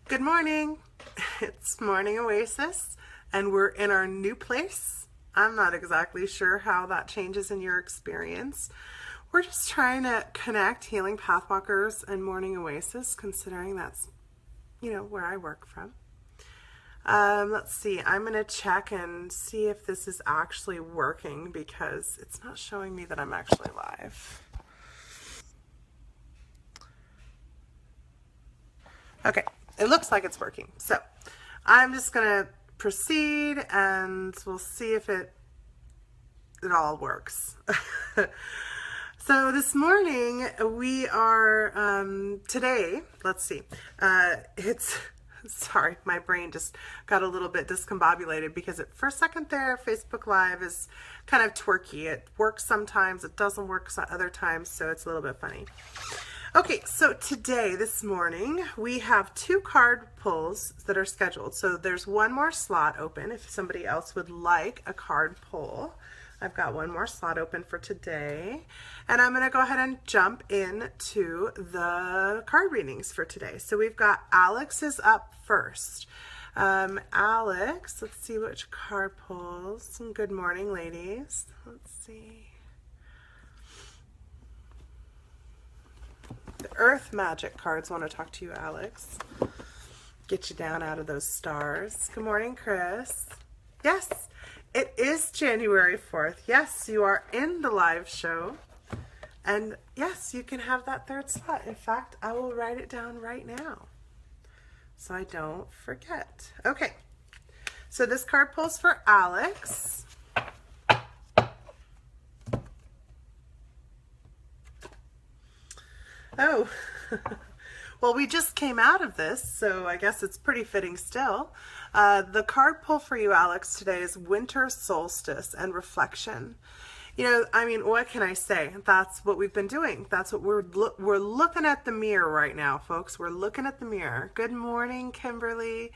Good morning. It's morning Oasis, and we're in our new place. I'm not exactly sure how that changes in your experience. We're just trying to connect healing pathwalkers and morning Oasis, considering that's, where I work from. Let's see. I'm going to check and see if this is actually working because it's not showing me that I'm actually live. Okay. It looks like it's working. So I'm just going to proceed and we'll see if it all works. So this morning we are, today, let's see, sorry, my brain just got a little bit discombobulated because for a second there, Facebook Live is kind of twerky. It works sometimes, it doesn't work other times, so it's a little bit funny. Okay, so today, this morning, we have 2 card pulls that are scheduled. So there's one more slot open if somebody else would like a card pull. I've got one more slot open for today. And I'm going to go ahead and jump into the card readings for today. So we've got Alex is up first. Alex, let's see which card pulls. Good morning, ladies. Let's see. The Earth Magic cards want to talk to you, Alex. Get you down out of those stars. Good morning, Chris. Yes, it is January 4th. Yes, you are in the live show. And yes, you can have that 3rd slot. In fact, I will write it down right now so I don't forget. Okay, so this card pulls for Alex. Oh, well, we just came out of this, so I guess it's pretty fitting still. The card pull for you, Alex, today is Winter Solstice and Reflection. What can I say? That's what we've been doing. That's what we're looking at the mirror right now, folks. We're looking at the mirror. Good morning, Kimberly.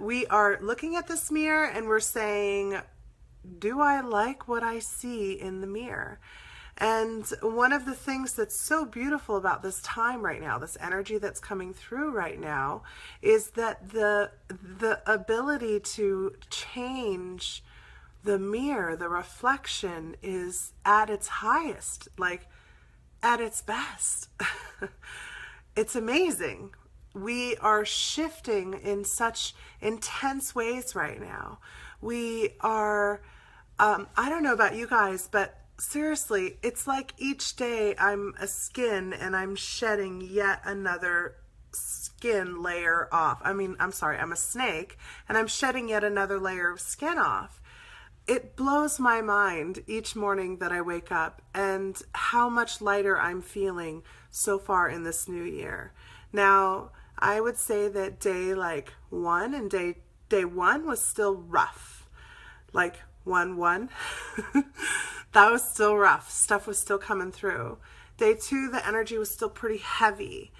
We are looking at this mirror and we're saying, do I like what I see in the mirror? And one of the things that's so beautiful about this time right now, this energy that's coming through right now, is that the ability to change the mirror, the reflection, is at its highest, like at its best. It's amazing. We are shifting in such intense ways right now. We are, I don't know about you guys, but seriously, it's like each day I'm a skin and I'm shedding yet another skin layer off. I'm a snake and I'm shedding yet another layer of skin off. It blows my mind each morning that I wake up and how much lighter I'm feeling so far in this new year. Now, I would say that day 1 and day 1 was still rough. Like 1-1. That was still rough. Stuff was still coming through. Day 2, the energy was still pretty heavy.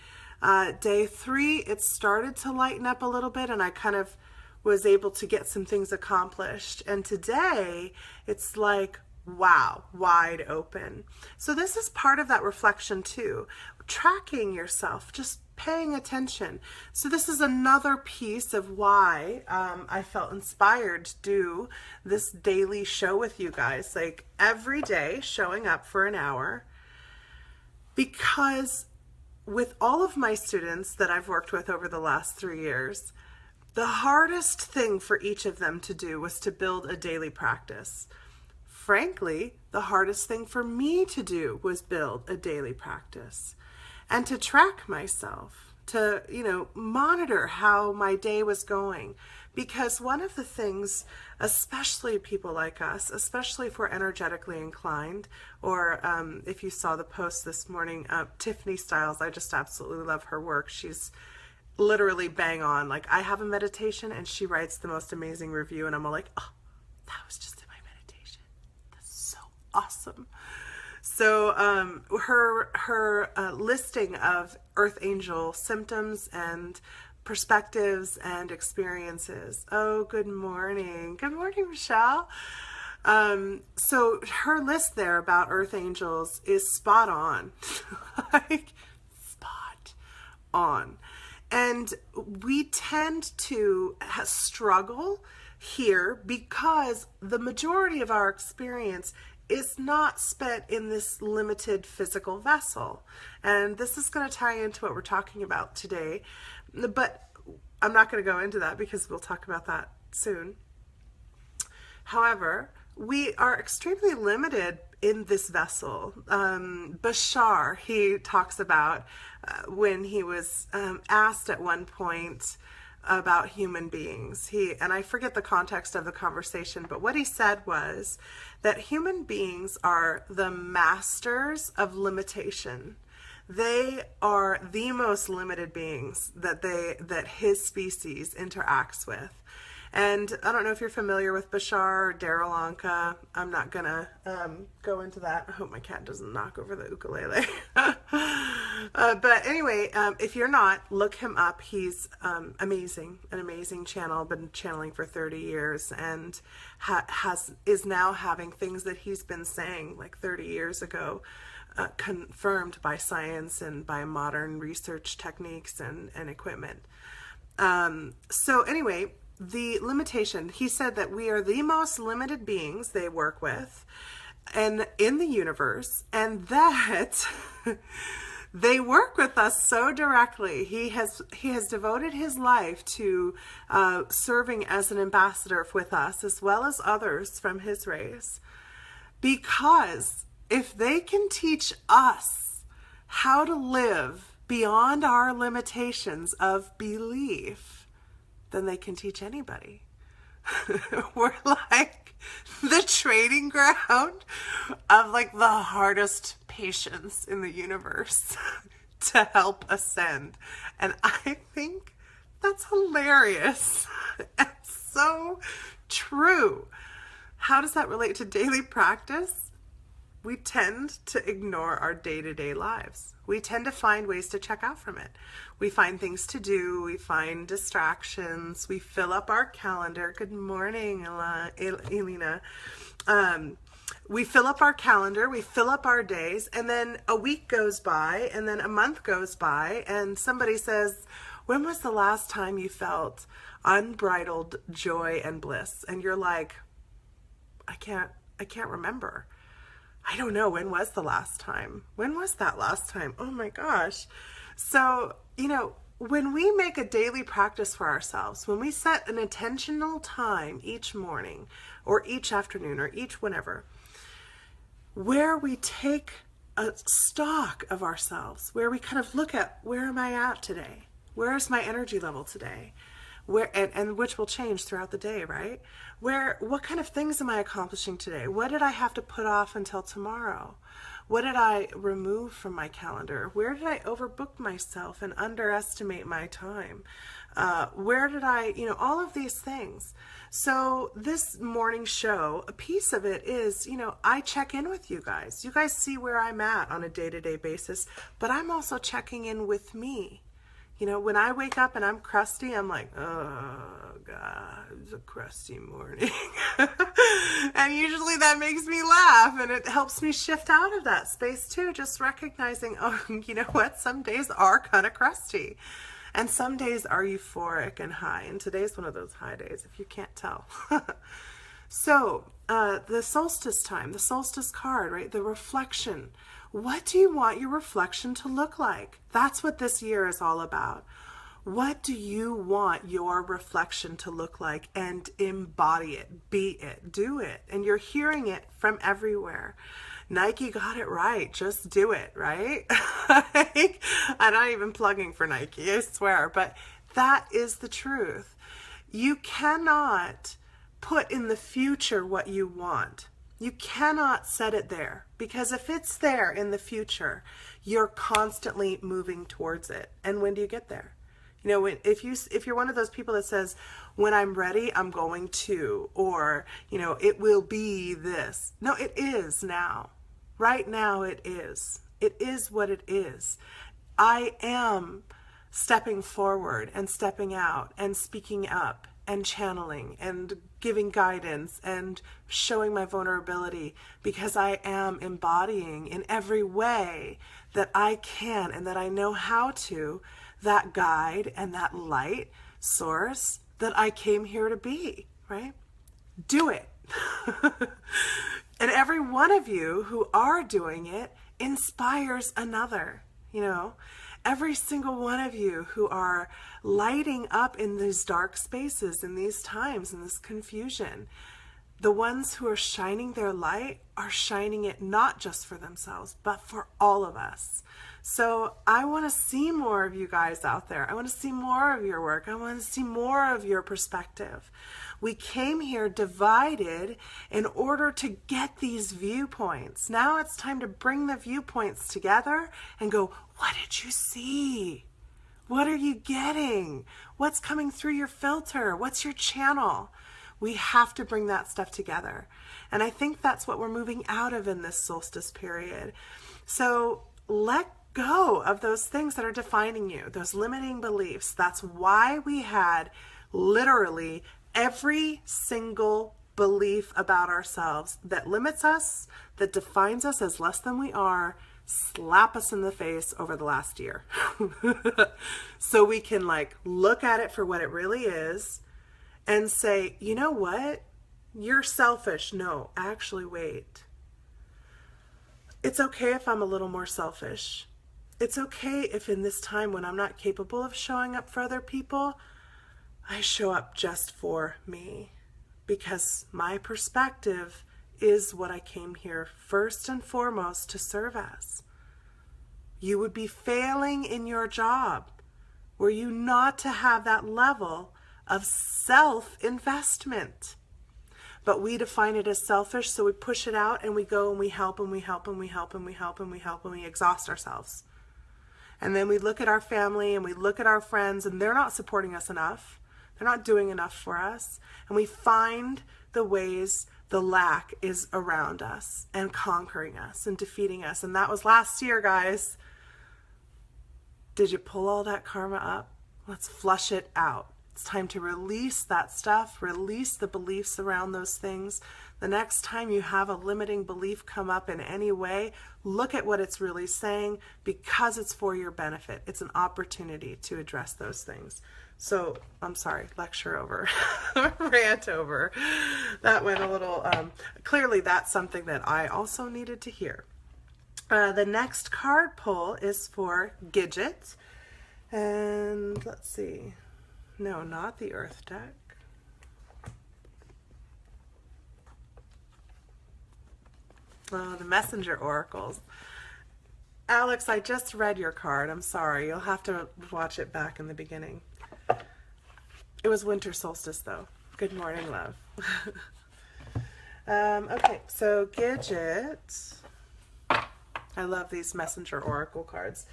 Day 3, it started to lighten up a little bit and I kind of was able to get some things accomplished. And today, it's like, wow, wide open. So this is part of that reflection too. Tracking yourself, just paying attention. So this is another piece of why I felt inspired to do this daily show with you guys, like every day showing up for an hour, because with all of my students that I've worked with over the last 3 years, the hardest thing for each of them to do was to build a daily practice. Frankly, the hardest thing for me to do was build a daily practice and to track myself, to, monitor how my day was going. Because one of the things, especially people like us, especially if we're energetically inclined, or if you saw the post this morning, Tiffany Styles, I just absolutely love her work. She's literally bang on. Like, I have a meditation and she writes the most amazing review and I'm all like, oh, that was just in my meditation. That's so awesome. So her listing of Earth Angel symptoms and perspectives and experiences. Oh, good morning. Good morning, Michelle. So her list there about Earth Angels is spot on. Like, spot on. And we tend to struggle here because the majority of our experience is not spent in this limited physical vessel. And this is going to tie into what we're talking about today. But I'm not going to go into that because we'll talk about that soon. However, we are extremely limited in this vessel. Bashar, he talks about when he was asked at one point about human beings. And I forget the context of the conversation, but what he said was that human beings are the masters of limitation. They are the most limited beings that his species interacts with. And I don't know if you're familiar with Bashar or Daryl Anka. I'm not going to go into that. I hope my cat doesn't knock over the ukulele. But anyway, if you're not, look him up. He's amazing, an amazing channel. Been channeling for 30 years and is now having things that he's been saying like 30 years ago confirmed by science and by modern research techniques and equipment. So anyway, the limitation, he said that we are the most limited beings they work with and in the universe, and that they work with us so directly. He has devoted his life to serving as an ambassador with us as well as others from his race, because if they can teach us how to live beyond our limitations of belief, then they can teach anybody. We're like the training ground of like the hardest patients in the universe to help ascend. And I think that's hilarious and so true. How does that relate to daily practice? We tend to ignore our day-to-day lives. We tend to find ways to check out from it. We find things to do. We find distractions. We fill up our calendar. Good morning, Elena. We fill up our calendar. We fill up our days. And then a week goes by. And then a month goes by. And somebody says, when was the last time you felt unbridled joy and bliss? And you're like, I can't remember. I don't know. When was the last time? When was that last time? Oh my gosh. So, when we make a daily practice for ourselves, when we set an intentional time each morning or each afternoon or each whenever, where we take a stock of ourselves, where we kind of look at, where am I at today? Where is my energy level today? And which will change throughout the day, right? What kind of things am I accomplishing today? What did I have to put off until tomorrow? What did I remove from my calendar? Where did I overbook myself and underestimate my time? Where did I, all of these things. So this morning show, a piece of it is, I check in with you guys. You guys see where I'm at on a day-to-day basis, but I'm also checking in with me. When I wake up and I'm crusty, I'm like, oh God, it's a crusty morning. And usually that makes me laugh and it helps me shift out of that space too. Just recognizing, oh, you know what? Some days are kind of crusty and some days are euphoric and high. And today's one of those high days, if you can't tell. So the solstice time, the solstice card, right? The reflection. What do you want your reflection to look like? That's what this year is all about. What do you want your reflection to look like? And embody it, be it, do it. And you're hearing it from everywhere. Nike got it right. Just do it, right? I'm not even plugging for Nike, I swear. But that is the truth. You cannot put in the future what you want. You cannot set it there, because if it's there in the future, you're constantly moving towards it. And when do you get there? If you're one of those people that says, when I'm ready, I'm going to, or, it will be this. No, it is now. Right now it is. It is what it is. I am stepping forward and stepping out and speaking up and channeling and giving guidance and showing my vulnerability, because I am embodying in every way that I can and that I know how to that guide and that light source that I came here to be, right? Do it. And every one of you who are doing it inspires another, you know. Every single one of you who are lighting up in these dark spaces, in these times, in this confusion, the ones who are shining their light are shining it not just for themselves, but for all of us. So I want to see more of you guys out there. I want to see more of your work. I want to see more of your perspective. We came here divided in order to get these viewpoints. Now it's time to bring the viewpoints together and go, what did you see? What are you getting? What's coming through your filter? What's your channel? We have to bring that stuff together. And I think that's what we're moving out of in this solstice period. So let go of those things that are defining you, those limiting beliefs. That's why we had literally every single belief about ourselves that limits us, that defines us as less than we are, slap us in the face over the last year. So we can like look at it for what it really is and say, you know what? You're selfish. No, actually, wait. It's okay if I'm a little more selfish. It's okay if in this time when I'm not capable of showing up for other people, I show up just for me, because my perspective is what I came here first and foremost to serve as. You would be failing in your job were you not to have that level of self-investment. But we define it as selfish, so we push it out and we go and we help and we help and we help and we help and we help and we exhaust ourselves. And then we look at our family and we look at our friends and they're not supporting us enough. They're not doing enough for us. And we find the ways the lack is around us and conquering us and defeating us. And that was last year, guys. Did you pull all that karma up? Let's flush it out. It's time to release that stuff, release the beliefs around those things. The next time you have a limiting belief come up in any way, look at what it's really saying, because it's for your benefit. It's an opportunity to address those things. So, I'm sorry, lecture over, rant over. That went a little, clearly that's something that I also needed to hear. The next card pull is for Gidget. And let's see. No, not the Earth deck. Oh, the Messenger Oracles. Alex, I just read your card. I'm sorry. You'll have to watch it back in the beginning. It was winter solstice, though. Good morning, love. Okay, so Gidget. I love these Messenger Oracle cards.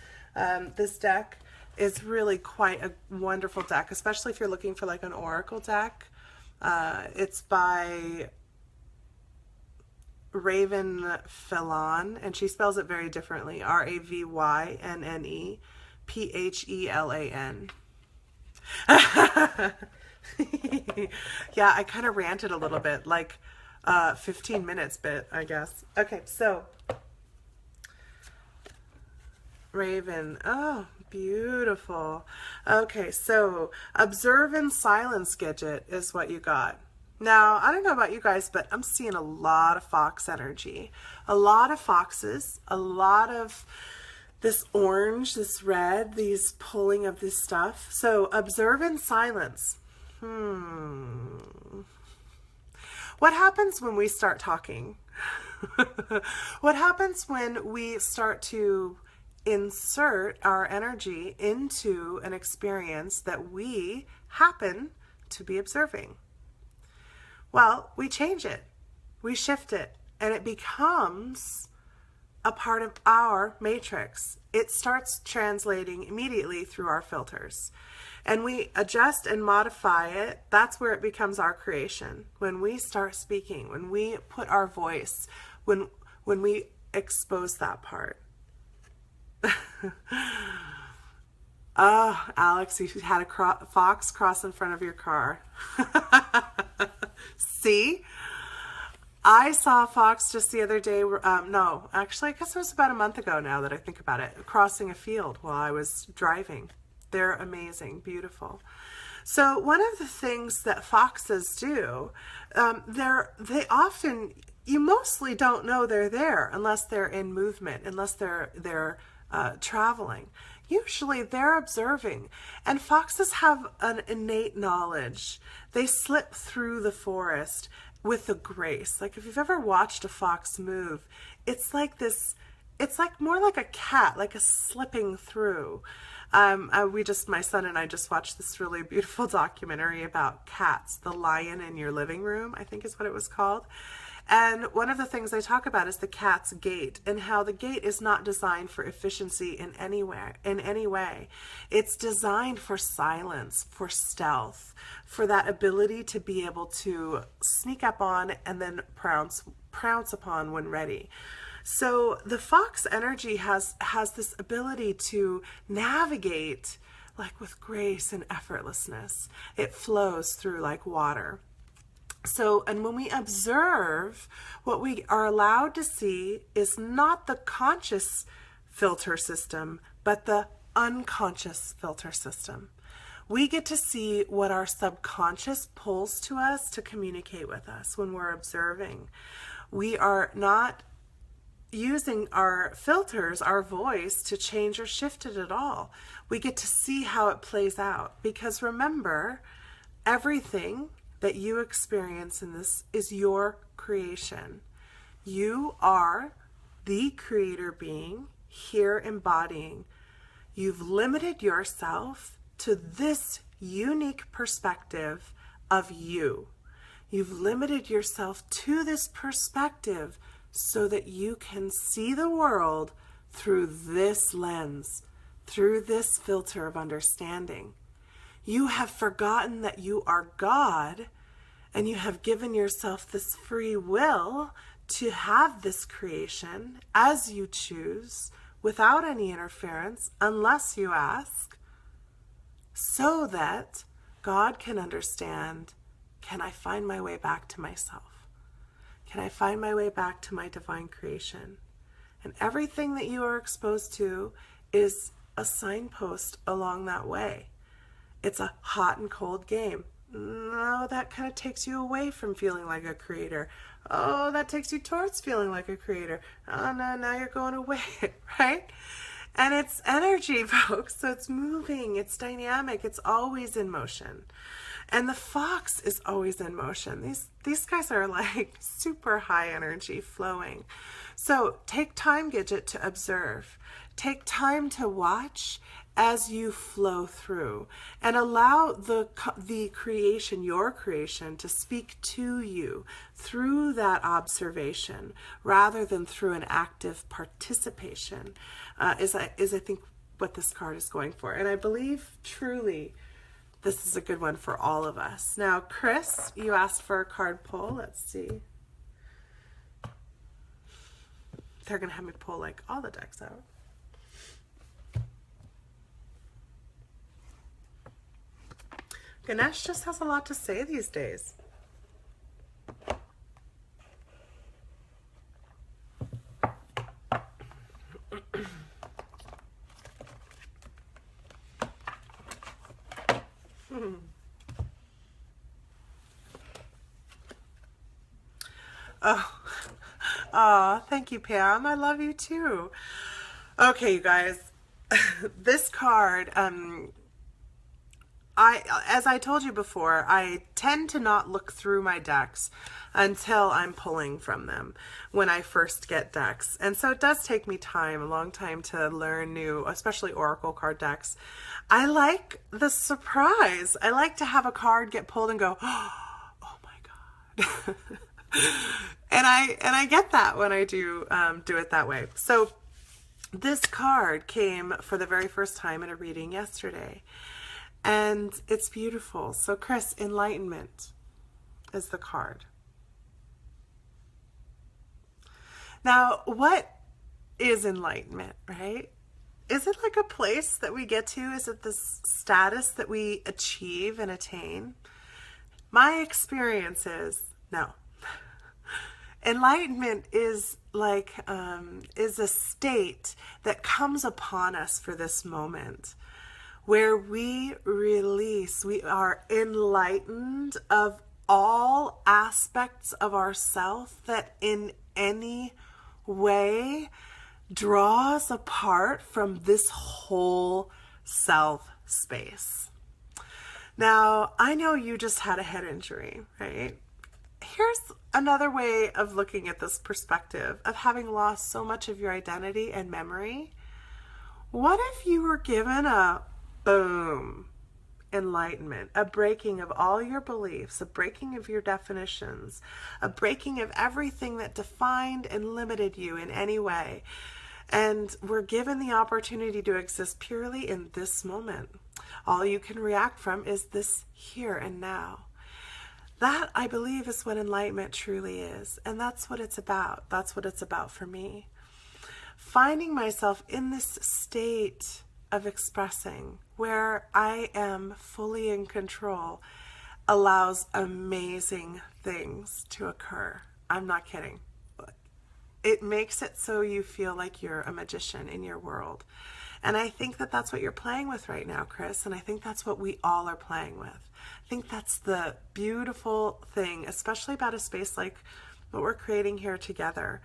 This deck is really quite a wonderful deck, especially if you're looking for like an oracle deck. It's by Raven Phelan, and she spells it very differently. RAVYNNE PHELAN. Yeah, I kind of ranted a little bit, like 15 minutes bit, I guess. Okay, so Raven, oh, beautiful. Okay, so observe in silence, Gidget, is what you got. Now, I don't know about you guys, but I'm seeing a lot of fox energy. A lot of foxes, a lot of this orange, this red, these pulling of this stuff. So observe in silence. What happens when we start talking? What happens when we start to insert our energy into an experience that we happen to be observing? Well, we change it, we shift it, and it becomes a part of our matrix. It starts translating immediately through our filters. And we adjust and modify it. That's where it becomes our creation. When we start speaking, when we put our voice, when we expose that part. Oh, Alex, you had a fox cross in front of your car. See? I saw a fox just the other day. No, actually, I guess it was about a month ago now that I think about it, crossing a field while I was driving. They're amazing, beautiful. So one of the things that foxes do, they often, you mostly don't know they're there unless they're in movement, unless they're traveling. Usually they're observing, and foxes have an innate knowledge. They slip through the forest with a grace. Like if you've ever watched a fox move, it's like this, it's like more like a cat, like a slipping through. My son and I just watched this really beautiful documentary about cats, The Lion in Your Living Room, I think is what it was called. And one of the things they talk about is the cat's gait, and how the gait is not designed for efficiency in any way. It's designed for silence, for stealth, for that ability to be able to sneak up on and then pounce upon when ready. So the fox energy has this ability to navigate like with grace and effortlessness. It flows through like water. So, and when we observe, what we are allowed to see is not the conscious filter system, but the unconscious filter system. We get to see what our subconscious pulls to us to communicate with us when we're observing. We are not using our filters, our voice, to change or shift it at all. We get to see how it plays out, because remember, everything that you experience in this is your creation. You are the creator being here embodying. You've limited yourself to this unique perspective of you. You've limited yourself to this perspective so that you can see the world through this lens, through this filter of understanding. You have forgotten that you are God, and you have given yourself this free will to have this creation as you choose, without any interference, unless you ask, so that God can understand, can I find my way back to myself? Can I find my way back to my divine creation? And everything that you are exposed to is a signpost along that way. It's a hot and cold game. No, that kind of takes you away from feeling like a creator. Oh, that takes you towards feeling like a creator. Oh, no, now you're going away, right? And it's energy, folks, so it's moving, it's dynamic, it's always in motion. And the fox is always in motion. These guys are like super high energy flowing. So take time, Gidget, to observe. Take time to watch as you flow through, and allow the creation, your creation, to speak to you through that observation rather than through an active participation, is I think what this card is going for. And I believe truly this is a good one for all of us. Now, Chris, you asked for a card pull. Let's see. They're going to have me pull like all the decks out. Ganesh just has a lot to say these days. Oh, thank you, Pam. I love you too. Okay, you guys, this card, as I told you before, I tend to not look through my decks until I'm pulling from them when I first get decks. And so it does take me time, a long time, to learn new, especially Oracle card decks. I like the surprise. I like to have a card get pulled and go, oh my God. and I get that when I do it that way. So this card came for the very first time in a reading yesterday. And it's beautiful. So Chris, enlightenment is the card. Now, what is enlightenment, right? Is it like a place that we get to? Is it this status that we achieve and attain? My experience is no. Enlightenment is like, is a state that comes upon us for this moment, where we release, we are enlightened of all aspects of ourself that in any way draws apart from this whole self space. Now, I know you just had a head injury, right? Here's another way of looking at this perspective of having lost so much of your identity and memory. What if you were given a boom enlightenment, a breaking of all your beliefs, a breaking of your definitions, a breaking of everything that defined and limited you in any way, and we're given the opportunity to exist purely in this moment. All you can react from is this here and now. That, I believe, is what enlightenment truly is, and that's what it's about. That's what it's about for me. Finding myself in this state of expressing where I am fully in control allows amazing things to occur. I'm not kidding. It makes it so you feel like you're a magician in your world. And I think that that's what you're playing with right now, Chris, and I think that's what we all are playing with. I think that's the beautiful thing, especially about a space like what we're creating here together.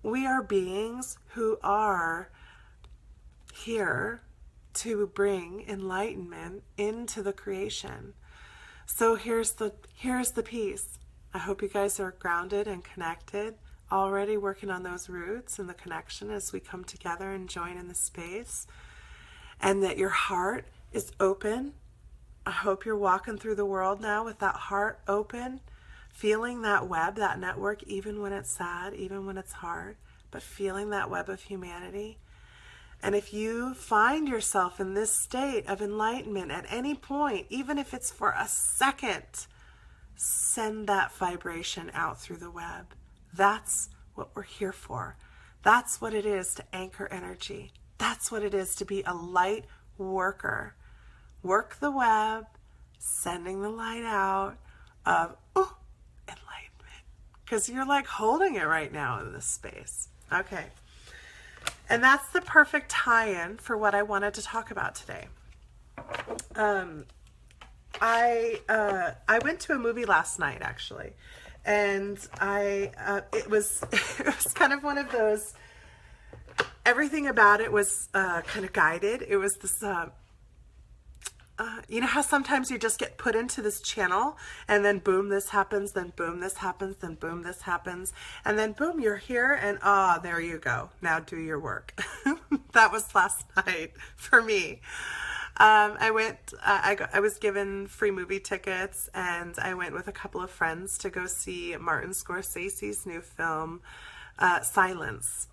We are beings who are here to bring enlightenment into the creation. So here's the piece. I hope you guys are grounded and connected, already working on those roots and the connection as we come together and join in the space, and that your heart is open. I hope you're walking through the world now with that heart open, feeling that web, that network, even when it's sad, even when it's hard, but feeling that web of humanity. And if you find yourself in this state of enlightenment at any point, even if it's for a second, send that vibration out through the web. That's what we're here for. That's what it is to anchor energy. That's what it is to be a light worker. Work the web, sending the light out of enlightenment. Because you're like holding it right now in this space. Okay. And that's the perfect tie-in for what I wanted to talk about today. I went to a movie last night, actually. And it was kind of one of those, everything about it was kind of guided. It was this, you know how sometimes you just get put into this channel and then boom, this happens, then boom, this happens, then boom, this happens. And then boom, you're here and there you go. Now do your work. That was last night for me. I was given free movie tickets, and I went with a couple of friends to go see Martin Scorcese's new film, Silence.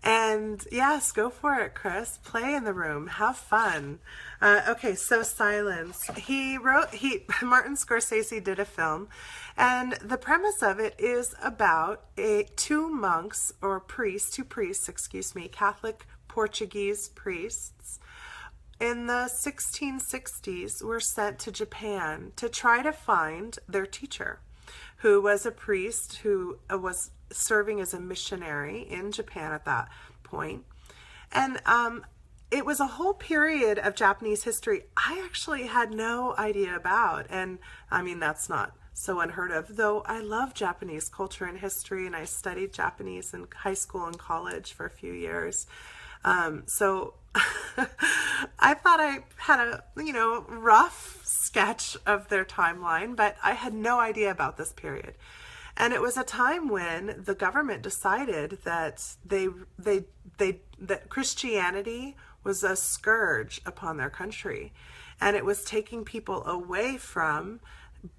And yes, go for it, Chris. Play in the room. Have fun. Okay, so Silence. Martin Scorsese did a film, and the premise of it is about two priests, Catholic Portuguese priests in the 1660s were sent to Japan to try to find their teacher, who was a priest who was serving as a missionary in Japan at that point. And it was a whole period of Japanese history I actually had no idea about. And I mean, that's not so unheard of, though I love Japanese culture and history, and I studied Japanese in high school and college for a few years. So I thought I had a, rough sketch of their timeline, but I had no idea about this period. And it was a time when the government decided that that Christianity was a scourge upon their country, and it was taking people away from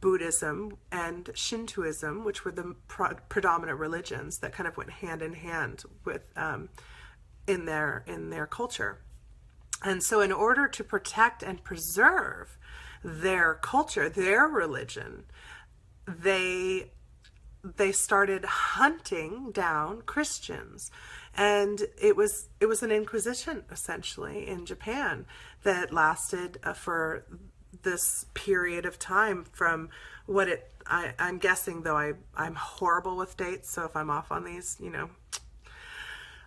Buddhism and Shintoism, which were the predominant religions that kind of went hand in hand with in their culture. And so in order to protect and preserve their culture, their religion, they started hunting down Christians. And it was an inquisition, essentially, in Japan that lasted for this period of time from I'm guessing, though I'm horrible with dates, so if I'm off on these,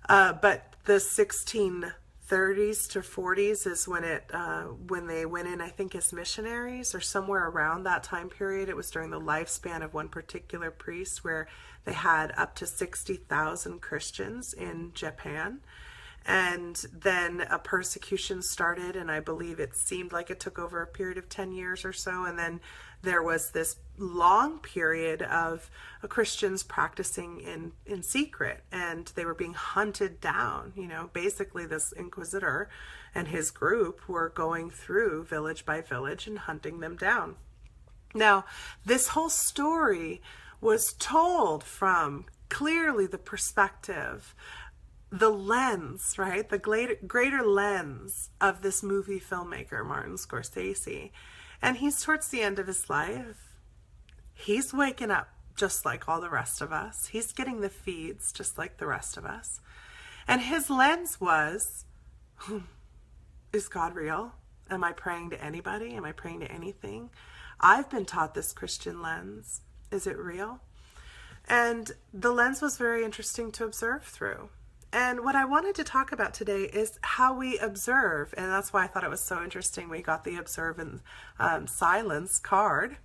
But the 1630s to 40s is when they went in, I think, as missionaries, or somewhere around that time period. It was during the lifespan of one particular priest where they had up to 60,000 Christians in Japan. And then a persecution started, and I believe it seemed like it took over a period of 10 years or so. And then there was this long period of Christians practicing in secret, and they were being hunted down. Basically this inquisitor and his group were going through village by village and hunting them down. Now, this whole story was told from clearly the perspective, the lens, right? The greater lens of this movie filmmaker, Martin Scorcese. And he's towards the end of his life. He's waking up just like all the rest of us. He's getting the feeds just like the rest of us. And his lens was, is God real? Am I praying to anybody? Am I praying to anything? I've been taught this Christian lens. Is it real? And the lens was very interesting to observe through. And what I wanted to talk about today is how we observe, and that's why I thought it was so interesting we got the observe and silence card,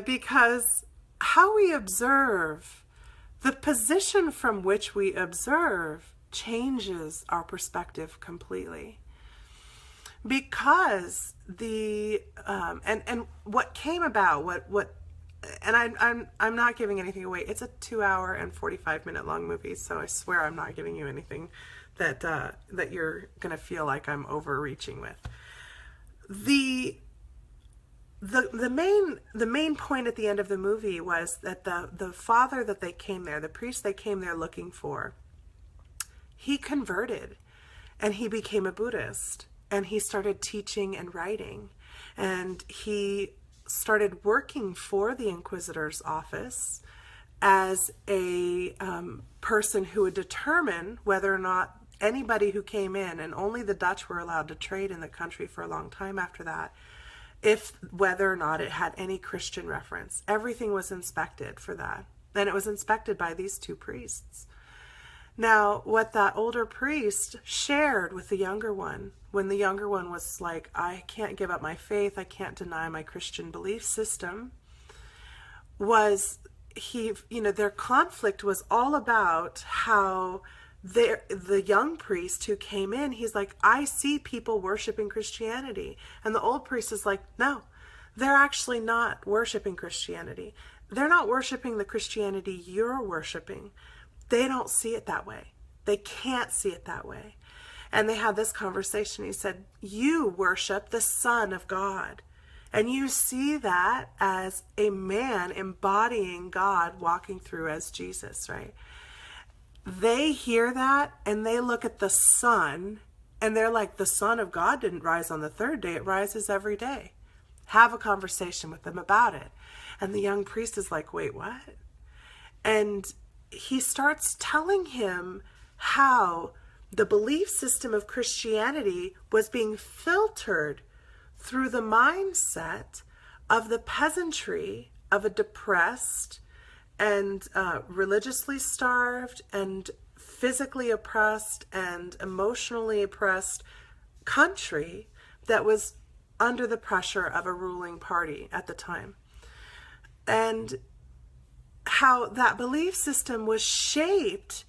because how we observe, the position from which we observe changes our perspective completely. Because and what came about, and I'm not giving anything away. It's a 2-hour and 45-minute long movie, so I swear I'm not giving you anything that you're gonna feel like I'm overreaching with. The main point at the end of the movie was that the father that they came there, the priest they came there looking for, he converted, and he became a Buddhist, and he started teaching and writing, and he started working for the Inquisitor's office as a person who would determine whether or not anybody who came in, and only the Dutch were allowed to trade in the country for a long time after that, whether or not it had any Christian reference. Everything was inspected for that. And it was inspected by these two priests. Now, what that older priest shared with the younger one, when the younger one was like, I can't give up my faith, I can't deny my Christian belief system, was their conflict was all about how the young priest who came in, he's like, I see people worshiping Christianity. And the old priest is like, no, they're actually not worshiping Christianity. They're not worshiping the Christianity you're worshiping. They don't see it that way. They can't see it that way. And they had this conversation. He said, you worship the Son of God. And you see that as a man embodying God walking through as Jesus, right? They hear that and they look at the Son and they're like, the Son of God didn't rise on the third day. It rises every day. Have a conversation with them about it. And the young priest is like, wait, what? And he starts telling him how the belief system of Christianity was being filtered through the mindset of the peasantry of a depressed and religiously starved and physically oppressed and emotionally oppressed country that was under the pressure of a ruling party at the time. And how that belief system was shaped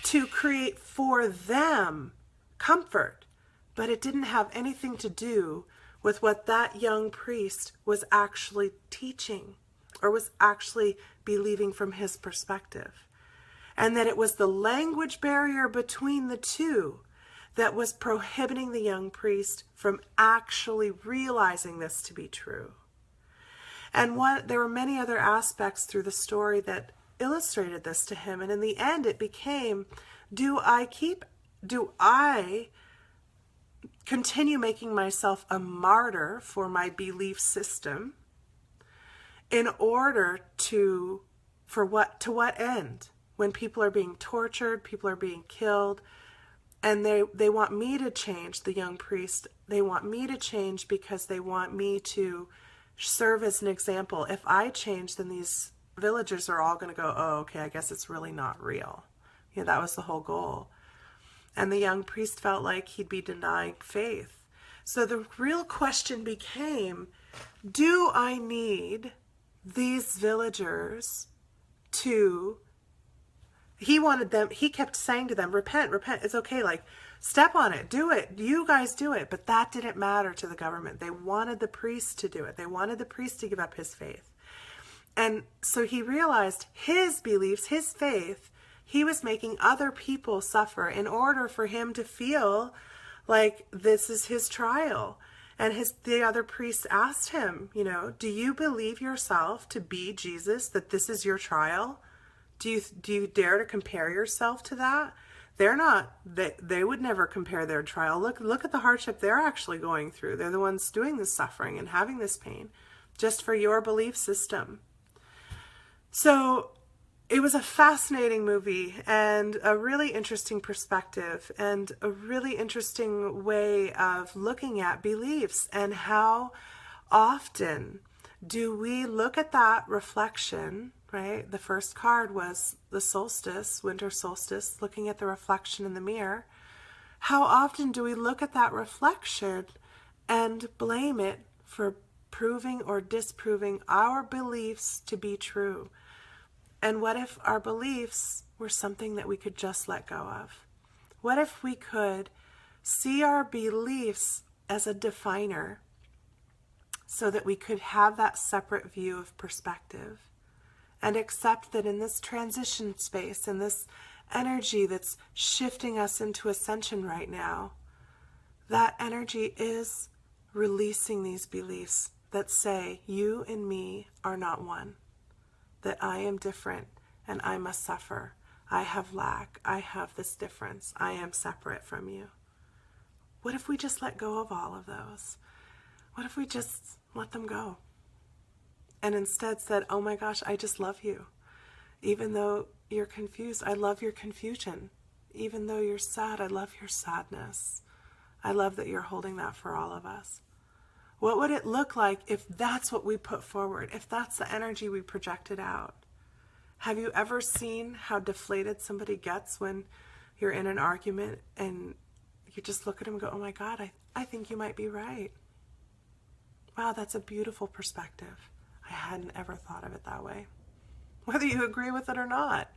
to create for them comfort, but it didn't have anything to do with what that young priest was actually teaching or was actually believing from his perspective. And that it was the language barrier between the two that was prohibiting the young priest from actually realizing this to be true. And there were many other aspects through the story that illustrated this to him. And in the end, it became, do I continue making myself a martyr for my belief system in order to what end? When people are being tortured, people are being killed, and they want me to change, the young priest, they want me to change because they want me to serve as an example. If I change, then these villagers are all going to go, oh, okay, I guess it's really not real. That was the whole goal. And the young priest felt like he'd be denying faith. So the real question became, do I need these villagers to... he kept saying to them, repent, it's okay, like, step on it, do it, you guys do it. But that didn't matter to the government. They wanted the priest to do it. They wanted the priest to give up his faith. And so he realized his beliefs, his faith, he was making other people suffer in order for him to feel like this is his trial. And the other priests asked him, do you believe yourself to be Jesus, that this is your trial? Do you dare to compare yourself to that? They're not, they would never compare their trial. Look at the hardship they're actually going through. They're the ones doing this suffering and having this pain just for your belief system. So it was a fascinating movie and a really interesting perspective and a really interesting way of looking at beliefs, and how often do we look at that reflection, right? The first card was the solstice, winter solstice, looking at the reflection in the mirror. How often do we look at that reflection and blame it for proving or disproving our beliefs to be true? And what if our beliefs were something that we could just let go of? What if we could see our beliefs as a definer so that we could have that separate view of perspective and accept that in this transition space, in this energy that's shifting us into ascension right now, that energy is releasing these beliefs that say, you and me are not one. That I am different and I must suffer. I have lack. I have this difference. I am separate from you. What if we just let go of all of those? What if we just let them go? And instead said, oh my gosh, I just love you. Even though you're confused, I love your confusion. Even though you're sad, I love your sadness. I love that you're holding that for all of us. What would it look like if that's what we put forward, if that's the energy we projected out? Have you ever seen how deflated somebody gets when you're in an argument and you just look at them and go, oh my God, I think you might be right. Wow, that's a beautiful perspective. I hadn't ever thought of it that way. Whether you agree with it or not,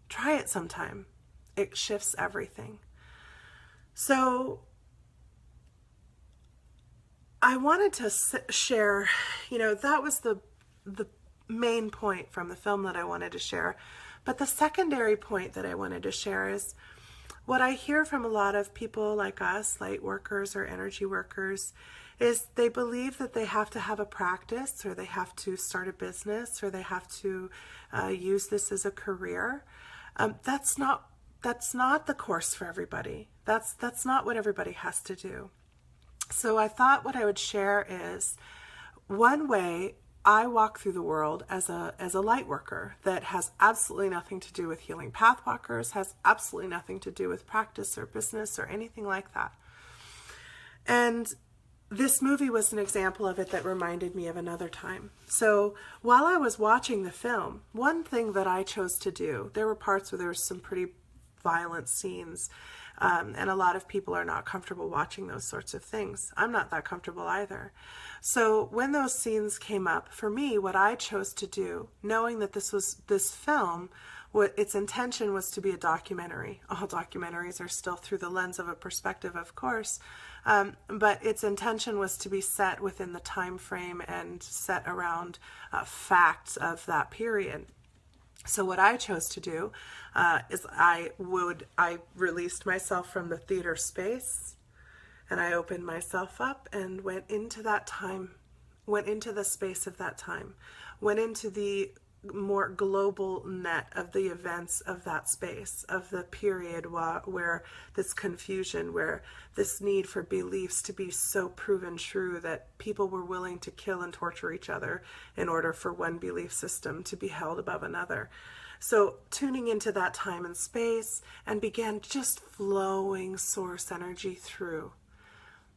try it sometime. It shifts everything. So I wanted to share, that was the main point from the film that I wanted to share. But the secondary point that I wanted to share is what I hear from a lot of people like us, light workers or energy workers, is they believe that they have to have a practice, or they have to start a business, or they have to use this as a career. That's not the course for everybody. That's not what everybody has to do. So I thought what I would share is one way I walk through the world as a light worker that has absolutely nothing to do with healing pathwalkers, has absolutely nothing to do with practice or business or anything like that. And this movie was an example of it that reminded me of another time. So while I was watching the film, one thing that I chose to do, there were parts where there were some pretty violent scenes, and a lot of people are not comfortable watching those sorts of things. I'm not that comfortable either. So when those scenes came up, for me, what I chose to do, knowing that this film, its intention was to be a documentary. All documentaries are still through the lens of a perspective, of course, but its intention was to be set within the time frame and set around facts of that period. So what I chose to do is I released myself from the theater space, and I opened myself up and went into that time, went into the space of that time, went into the more global net of the events of that space, of the period where this confusion, where this need for beliefs to be so proven true that people were willing to kill and torture each other in order for one belief system to be held above another. So tuning into that time and space, and began just flowing source energy through.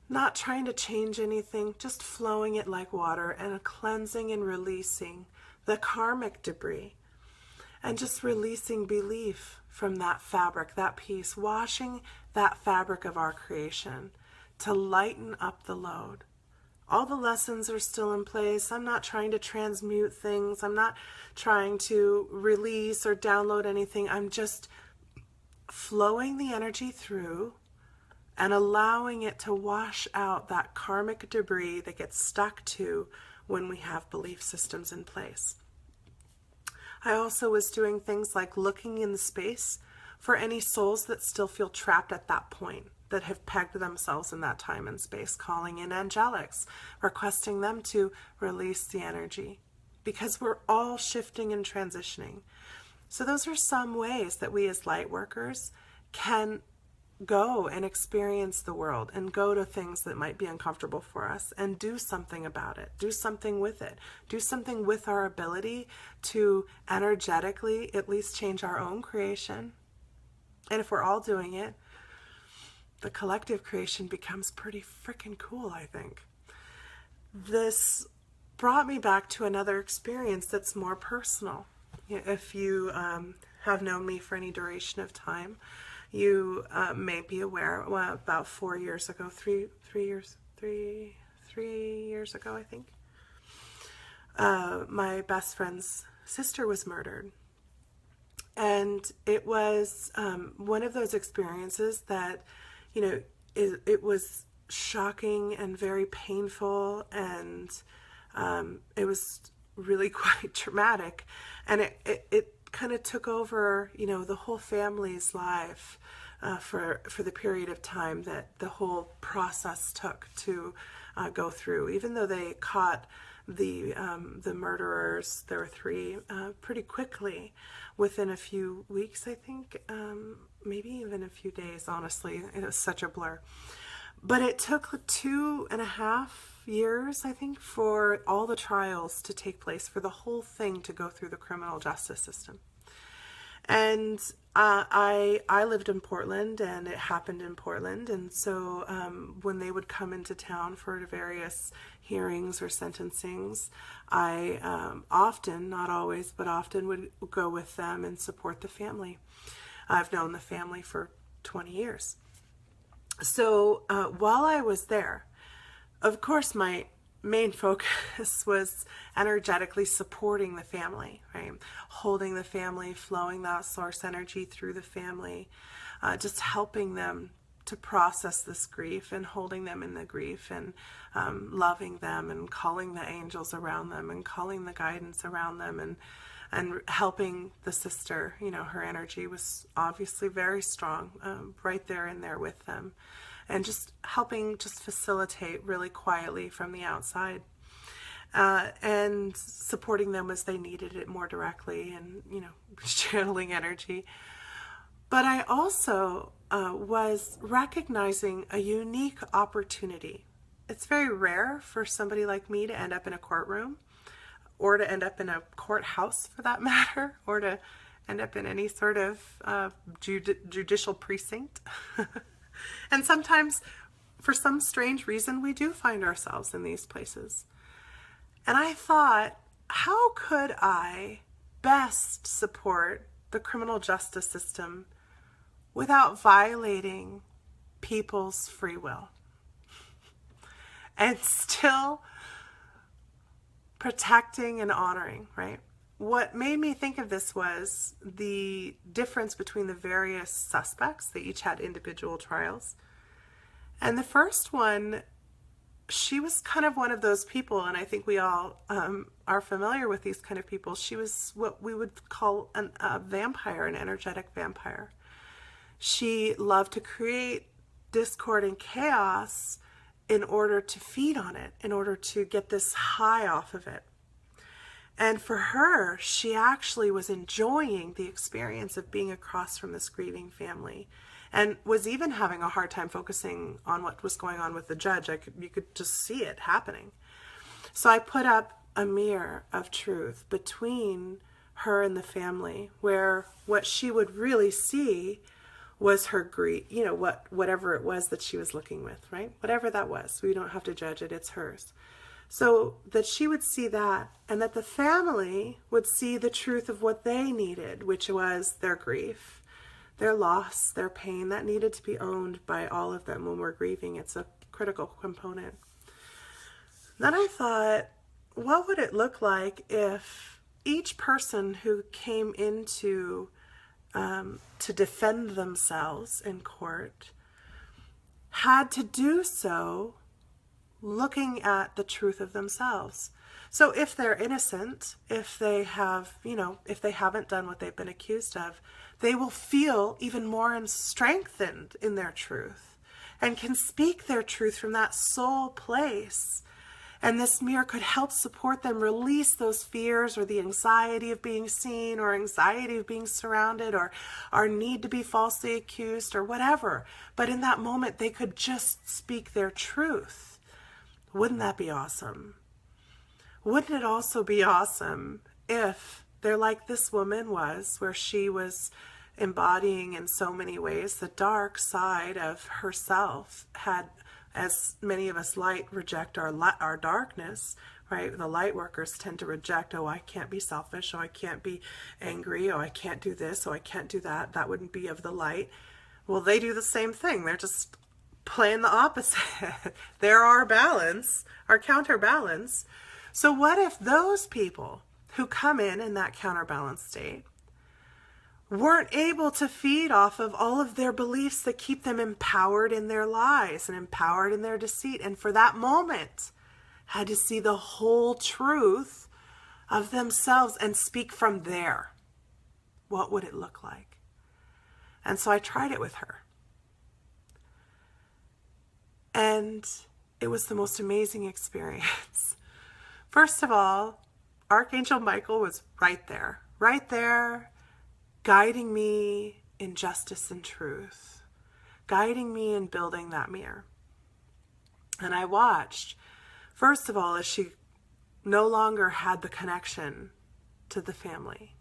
Not trying to change anything, just flowing it like water and cleansing and releasing the karmic debris. and just releasing belief from that fabric, that piece, washing that fabric of our creation to lighten up the load. All the lessons are still in place. I'm not trying to transmute things. I'm not trying to release or download anything. I'm just flowing the energy through and allowing it to wash out that karmic debris that gets stuck to when we have belief systems in place. I also was doing things like looking in the space for any souls that still feel trapped at that point, that have pegged themselves in that time and space, calling in angelics, requesting them to release the energy, because we're all shifting and transitioning. So those are some ways that we as light workers can go and experience the world and go to things that might be uncomfortable for us and do something about it, do something with it, do something with our ability to energetically at least change our own creation. And if we're all doing it, the collective creation becomes pretty freaking cool, I think. This brought me back to another experience that's more personal. If you have known me for any duration of time, you may be aware, well, about 4 years ago, three years ago, I think, my best friend's sister was murdered. And it was one of those experiences that, it was shocking and very painful, and it was really quite traumatic. And it kind of took over, the whole family's life for the period of time that the whole process took to go through. Even though they caught the murderers, there were 3, pretty quickly, within a few weeks, I think, maybe even a few days, honestly. It was such a blur. But it took 2.5 years, I think, for all the trials to take place, for the whole thing to go through the criminal justice system. And I lived in Portland, and it happened in Portland. And so when they would come into town for various hearings or sentencings, I often, not always, but often would go with them and support the family. I've known the family for 20 years. So while I was there, of course, my main focus was energetically supporting the family, right? Holding the family, flowing that source energy through the family, just helping them to process this grief and holding them in the grief, and loving them and calling the angels around them and calling the guidance around them, and helping the sister. Her energy was obviously very strong, right there in there with them. And just helping just facilitate really quietly from the outside, and supporting them as they needed it more directly, and, channeling energy. But I also was recognizing a unique opportunity. It's very rare for somebody like me to end up in a courtroom, or to end up in a courthouse for that matter, or to end up in any sort of judicial precinct. And sometimes, for some strange reason, we do find ourselves in these places. And I thought, how could I best support the criminal justice system without violating people's free will? And still protecting and honoring, right? What made me think of this was the difference between the various suspects. They each had individual trials. And the first one, she was kind of one of those people, and I think we all are familiar with these kind of people. She was what we would call a vampire, an energetic vampire. She loved to create discord and chaos in order to feed on it, in order to get this high off of it. And for her, she actually was enjoying the experience of being across from this grieving family, and was even having a hard time focusing on what was going on with the judge. You could just see it happening. So I put up a mirror of truth between her and the family, where what she would really see was her grief, whatever it was that she was looking with, right? Whatever that was. We don't have to judge it, it's hers. So that she would see that, and that the family would see the truth of what they needed, which was their grief, their loss, their pain. That needed to be owned by all of them when we're grieving. It's a critical component. Then I thought, what would it look like if each person who came into to defend themselves in court had to do so looking at the truth of themselves. So if they're innocent, if they have, if they haven't done what they've been accused of, they will feel even more strengthened in their truth and can speak their truth from that soul place. And this mirror could help support them release those fears or the anxiety of being seen or anxiety of being surrounded or our need to be falsely accused or whatever. But in that moment, they could just speak their truth. Wouldn't that be awesome? Wouldn't it also be awesome if they're like this woman was, where she was embodying in so many ways the dark side of herself, had, as many of us light reject our darkness, right? The light workers tend to reject, oh, I can't be selfish, oh, I can't be angry, oh, I can't do this, oh, I can't do that. That wouldn't be of the light. Well, they do the same thing. They're just playing the opposite. They're our balance, our counterbalance. So what if those people who come in that counterbalance state weren't able to feed off of all of their beliefs that keep them empowered in their lies and empowered in their deceit, and for that moment had to see the whole truth of themselves and speak from there? What would it look like? And so I tried it with her. And it was the most amazing experience. First of all, Archangel Michael was right there, guiding me in justice and truth, guiding me in building that mirror. And I watched, first of all, as she no longer had the connection to the family.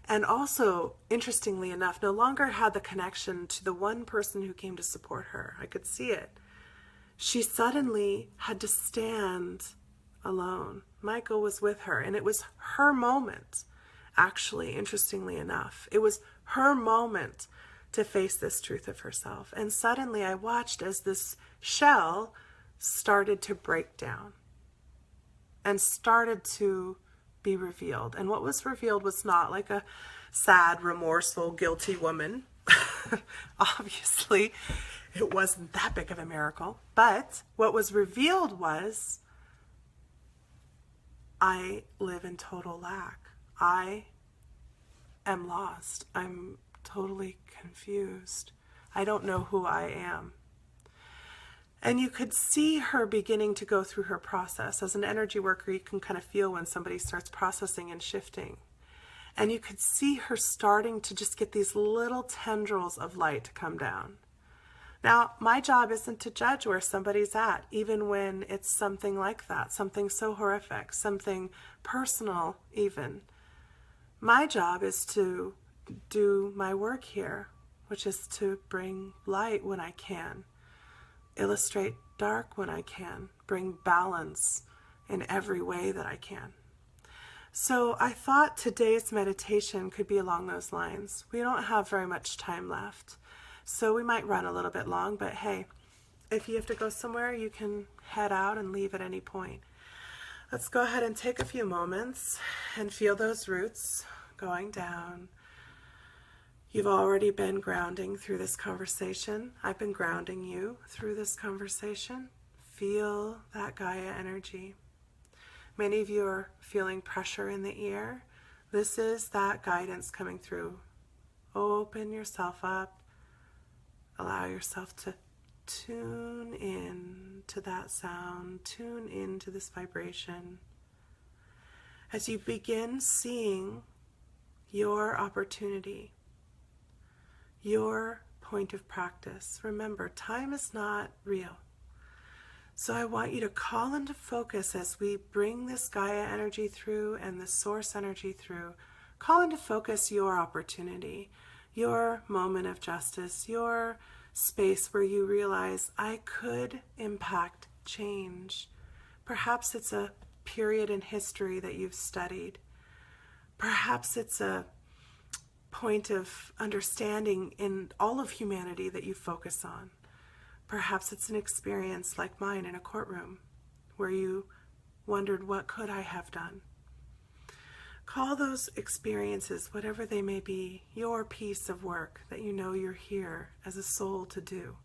And also, interestingly enough, no longer had the connection to the one person who came to support her. I could see it. She suddenly had to stand alone. Michael was with her, and it was her moment. Actually, interestingly enough, it was her moment to face this truth of herself. And suddenly I watched as this shell started to break down and started to be revealed. And what was revealed was not like a sad, remorseful, guilty woman. Obviously, it wasn't that big of a miracle. But what was revealed was, I live in total lack. I am lost. I'm totally confused. I don't know who I am. And you could see her beginning to go through her process. As an energy worker, you can kind of feel when somebody starts processing and shifting. And you could see her starting to just get these little tendrils of light to come down. Now, my job isn't to judge where somebody's at, even when it's something like that, something so horrific, something personal even. My job is to do my work here, which is to bring light when I can, illustrate dark when I can, bring balance in every way that I can. So I thought today's meditation could be along those lines. We don't have very much time left, so we might run a little bit long, but hey, if you have to go somewhere, you can head out and leave at any point. Let's go ahead and take a few moments and feel those roots going down. You've already been grounding through this conversation. I've been grounding you through this conversation. Feel that Gaia energy. Many of you are feeling pressure in the ear. This is that guidance coming through. Open yourself up. Allow yourself to tune in to that sound. Tune into this vibration. As you begin seeing your opportunity, your point of practice. Remember, time is not real. So I want you to call into focus as we bring this Gaia energy through and the source energy through. Call into focus your opportunity, your moment of justice, your space where you realize I could impact change. Perhaps it's a period in history that you've studied. Perhaps it's a point of understanding in all of humanity that you focus on. Perhaps it's an experience like mine in a courtroom where you wondered, what could I have done? Call those experiences, whatever they may be, your piece of work that you know you're here as a soul to do.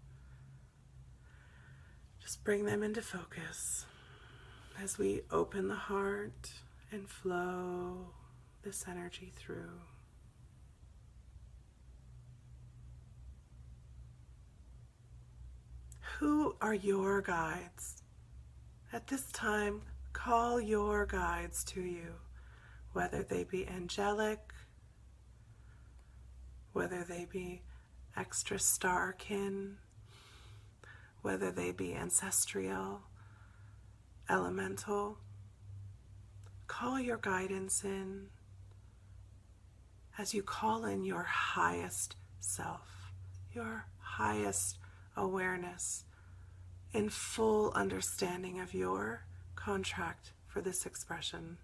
Just bring them into focus as we open the heart and flow this energy through. Who are your guides? At this time, call your guides to you, whether they be angelic, whether they be extra star kin, whether they be ancestral, elemental. Call your guidance in as you call in your highest self, your highest awareness, in full understanding of your contract for this expression.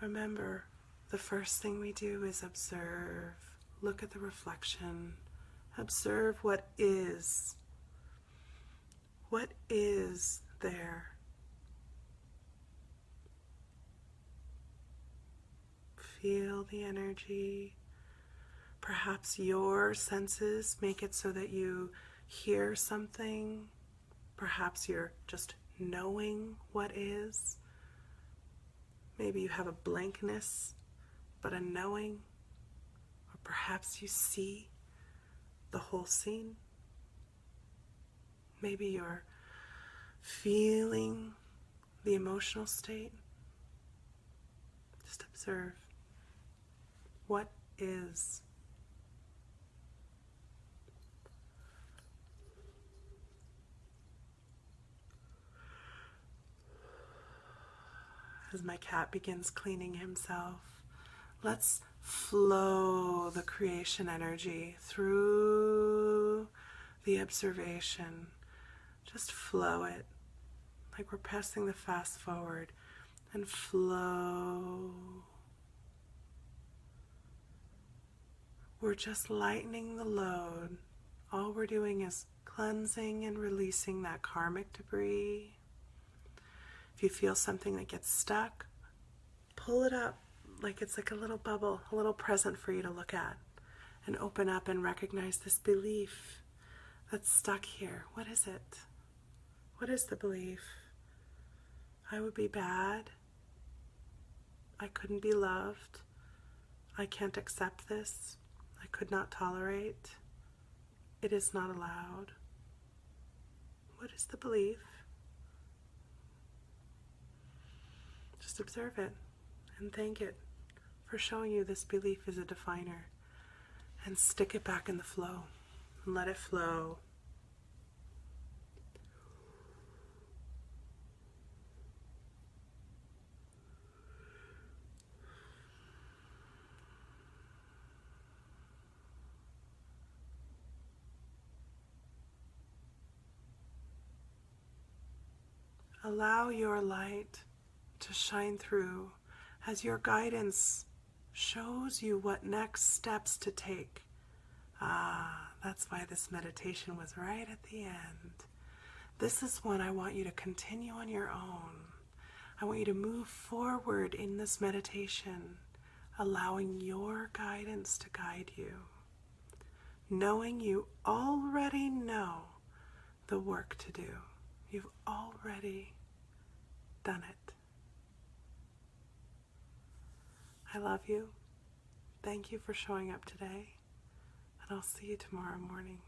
Remember, the first thing we do is observe, look at the reflection, observe what is. What is there? Feel the energy. Perhaps your senses make it so that you hear something. Perhaps you're just knowing what is. Maybe you have a blankness, but a knowing. Or perhaps you see the whole scene. Maybe you're feeling the emotional state. Just observe. What is? As my cat begins cleaning himself, let's flow the creation energy through the observation. Just flow it, like we're pressing the fast forward, and flow. We're just lightening the load. All we're doing is cleansing and releasing that karmic debris. If you feel something that gets stuck, pull it up like it's like a little bubble, a little present for you to look at, and open up and recognize this belief that's stuck here. What is it? What is the belief? I would be bad. I couldn't be loved. I can't accept this. I could not tolerate. It is not allowed. What is the belief? Just observe it and thank it for showing you this belief is a definer, and stick it back in the flow and let it flow. Allow your light to shine through as your guidance shows you what next steps to take. That's why this meditation was right at the end. This is one I want you to continue on your own. I want you to move forward in this meditation, allowing your guidance to guide you, knowing you already know the work to do. You've already done it. I love you. Thank you for showing up today, and I'll see you tomorrow morning.